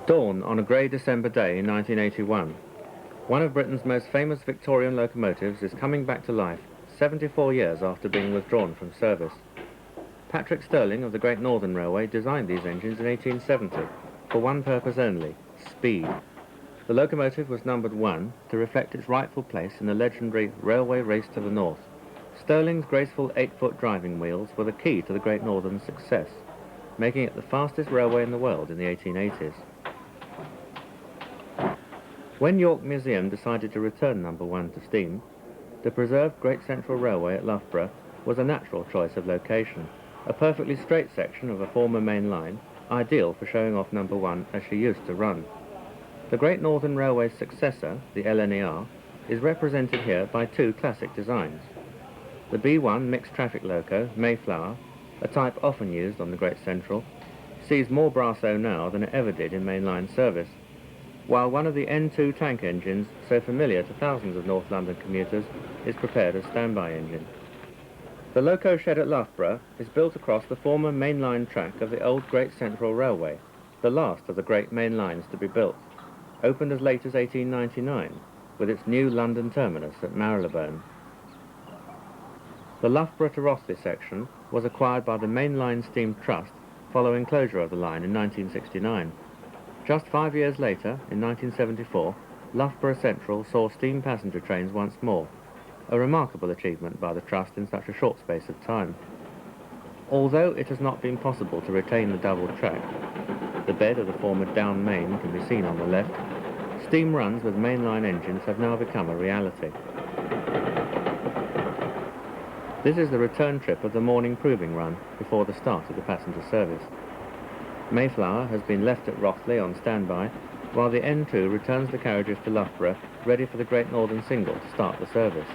Dawn on a grey December day in 1981. One of Britain's most famous Victorian locomotives is coming back to life 74 years after being withdrawn from service. Patrick Stirling of the Great Northern Railway designed these engines in 1870 for one purpose only: speed. The locomotive was numbered 1 to reflect its rightful place in the legendary Railway Race to the North. Stirling's graceful 8-foot driving wheels were the key to the Great Northern's success, making it the fastest railway in the world in the 1880s. When York Museum decided to return number 1 to steam, the preserved Great Central Railway at Loughborough was a natural choice of location, a perfectly straight section of a former main line, ideal for showing off number 1 as she used to run. The Great Northern Railway's successor, the LNER, is represented here by 2 classic designs. The B1 mixed traffic loco, Mayflower, a type often used on the Great Central, sees more brasso now than it ever did in mainline service, while one of the N2 tank engines, so familiar to thousands of North London commuters, is prepared as standby engine. The loco shed at Loughborough is built across the former mainline track of the old Great Central Railway, the last of the great main lines to be built, opened as late as 1899, with its new London terminus at Marylebone. The Loughborough to Rothley section was acquired by the Mainline Steam Trust following closure of the line in 1969. Just 5 years later, in 1974, Loughborough Central saw steam passenger trains once more, a remarkable achievement by the Trust in such a short space of time. Although it has not been possible to retain the double track, the bed of the former down main can be seen on the left, steam runs with mainline engines have now become a reality. This is the return trip of the morning proving run before the start of the passenger service. Mayflower has been left at Rothley on standby, while the N2 returns the carriages to Loughborough, ready for the Great Northern Single to start the service.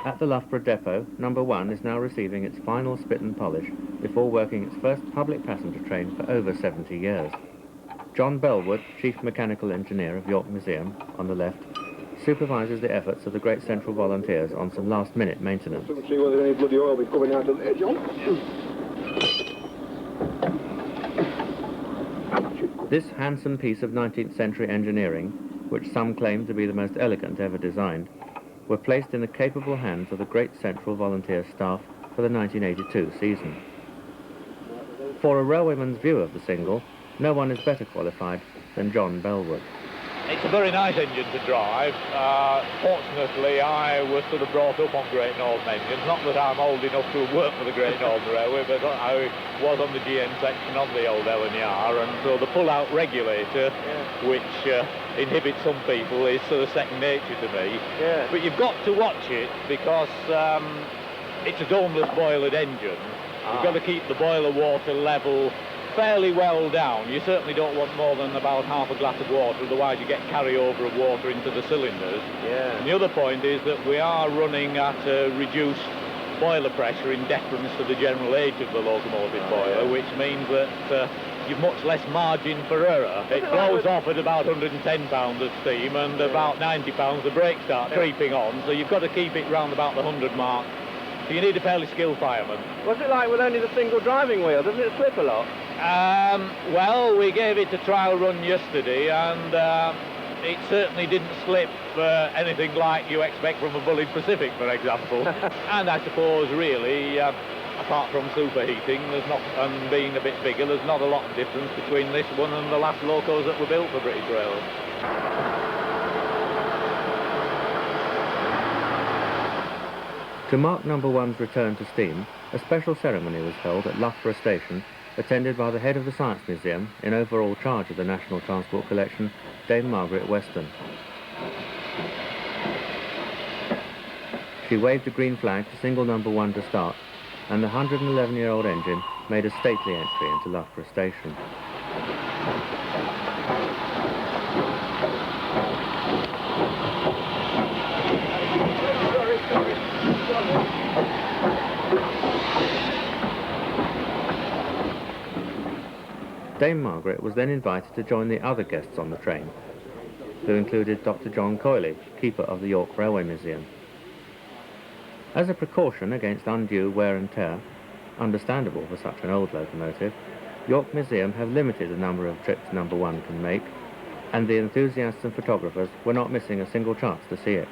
At the Loughborough depot, number 1 is now receiving its final spit and polish before working its first public passenger train for over 70 years. John Bellwood, Chief Mechanical Engineer of York Museum, on the left, supervises the efforts of the Great Central Volunteers on some last-minute maintenance. See whether any bloody oil be coming out of there, John. This handsome piece of 19th century engineering, which some claim to be the most elegant ever designed, were placed in the capable hands of the Great Central Volunteer staff for the 1982 season. For a railwayman's view of the single, no one is better qualified than John Bellwood. It's a very nice engine to drive. Fortunately, I was sort of brought up on Great Northern engines. Not that I'm old enough to have worked for the Great Northern Railway, but I was on the GN section of the old LNER, and so the pull-out regulator, which inhibits some people, is sort of second nature to me. Yeah. But you've got to watch it because it's a domeless boilered engine. You've got to keep the boiler water level fairly well down. You certainly don't want more than about half a glass of water, otherwise you get carryover of water into the cylinders. Yeah. And the other point is that we are running at a reduced boiler pressure in deference to the general age of the locomotive boiler, which means that you've much less margin for error. It blows off at about 110 pounds of steam, and about 90 pounds the brakes start creeping on, so you've got to keep it round about the 100 mark. So you need a fairly skilled fireman. What's it like with only the single driving wheel? Doesn't it slip a lot? Well, we gave it a trial run yesterday, and it certainly didn't slip anything like you expect from a Bullied Pacific, for example. And I suppose, really, apart from superheating, and being a bit bigger, there's not a lot of difference between this one and the last locos that were built for British Rail. To mark number 1's return to steam, a special ceremony was held at Loughborough Station, attended by the head of the Science Museum, in overall charge of the National Transport Collection, Dame Margaret Weston. She waved a green flag to signal number 1 to start, and the 111-year-old engine made a stately entry into Loughborough Station. Dame Margaret was then invited to join the other guests on the train, who included Dr. John Coyley, keeper of the York Railway Museum. As a precaution against undue wear and tear, understandable for such an old locomotive, York Museum have limited the number of trips Number 1 can make, and the enthusiasts and photographers were not missing a single chance to see it.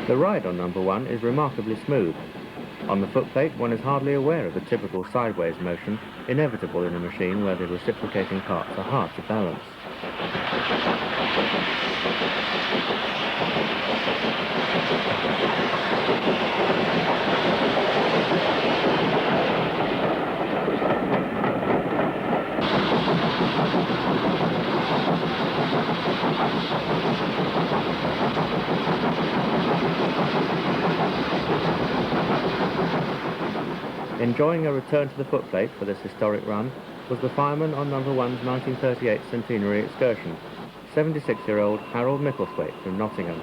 The ride on Number 1 is remarkably smooth. On the footplate, one is hardly aware of the typical sideways motion inevitable in a machine where the reciprocating parts are hard to balance. Enjoying a return to the footplate for this historic run was the fireman on Number 1's 1938 centenary excursion, 76-year-old Harold Micklethwaite from Nottingham.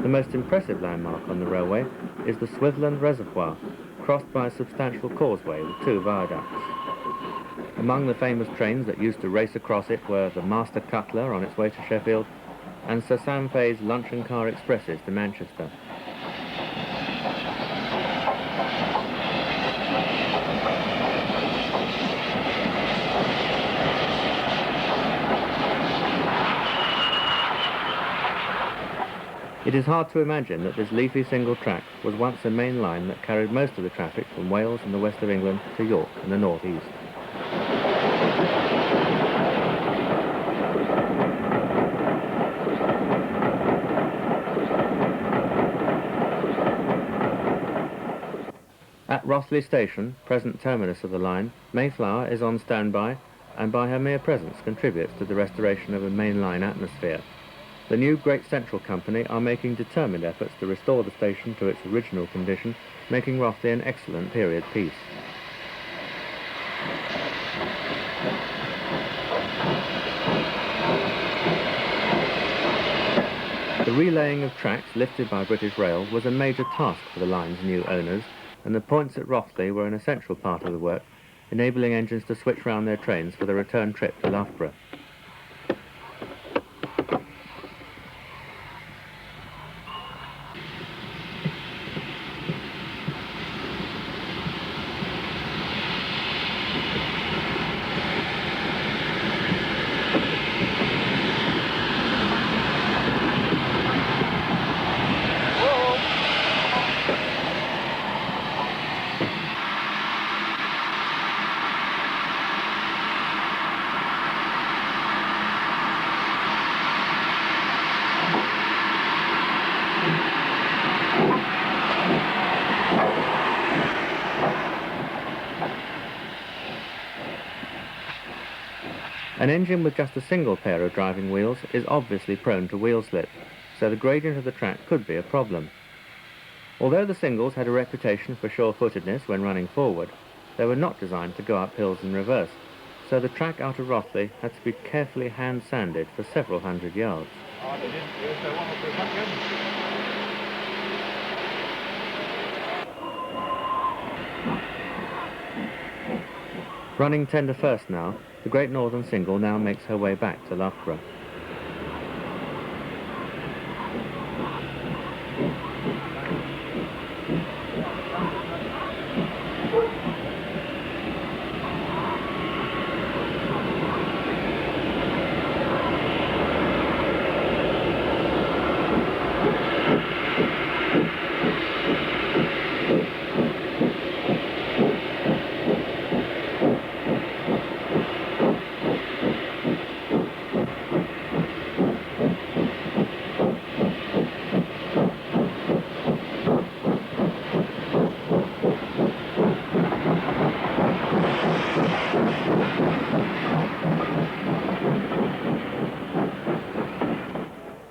The most impressive landmark on the railway is the Swiveland Reservoir, crossed by a substantial causeway with two viaducts. Among the famous trains that used to race across it were the Master Cutler on its way to Sheffield and Sir Sam Fay's luncheon car expresses to Manchester. It is hard to imagine that this leafy single track was once a main line that carried most of the traffic from Wales and the west of England to York and the north-east. At Rothley Station, present terminus of the line, Mayflower is on standby and by her mere presence contributes to the restoration of a mainline atmosphere. The new Great Central Company are making determined efforts to restore the station to its original condition, making Rothley an excellent period piece. The relaying of tracks lifted by British Rail was a major task for the line's new owners, and the points at Rothley were an essential part of the work, enabling engines to switch round their trains for the return trip to Loughborough. An engine with just a single pair of driving wheels is obviously prone to wheel slip, so the gradient of the track could be a problem. Although the singles had a reputation for sure-footedness when running forward, they were not designed to go up hills in reverse, so the track out of Rothley had to be carefully hand-sanded for several hundred yards. Running tender first now, the Great Northern Single now makes her way back to Loughborough.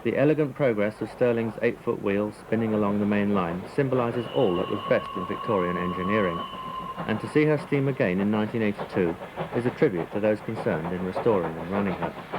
The elegant progress of Stirling's 8-foot wheel spinning along the main line symbolises all that was best in Victorian engineering, and to see her steam again in 1982 is a tribute to those concerned in restoring and running her.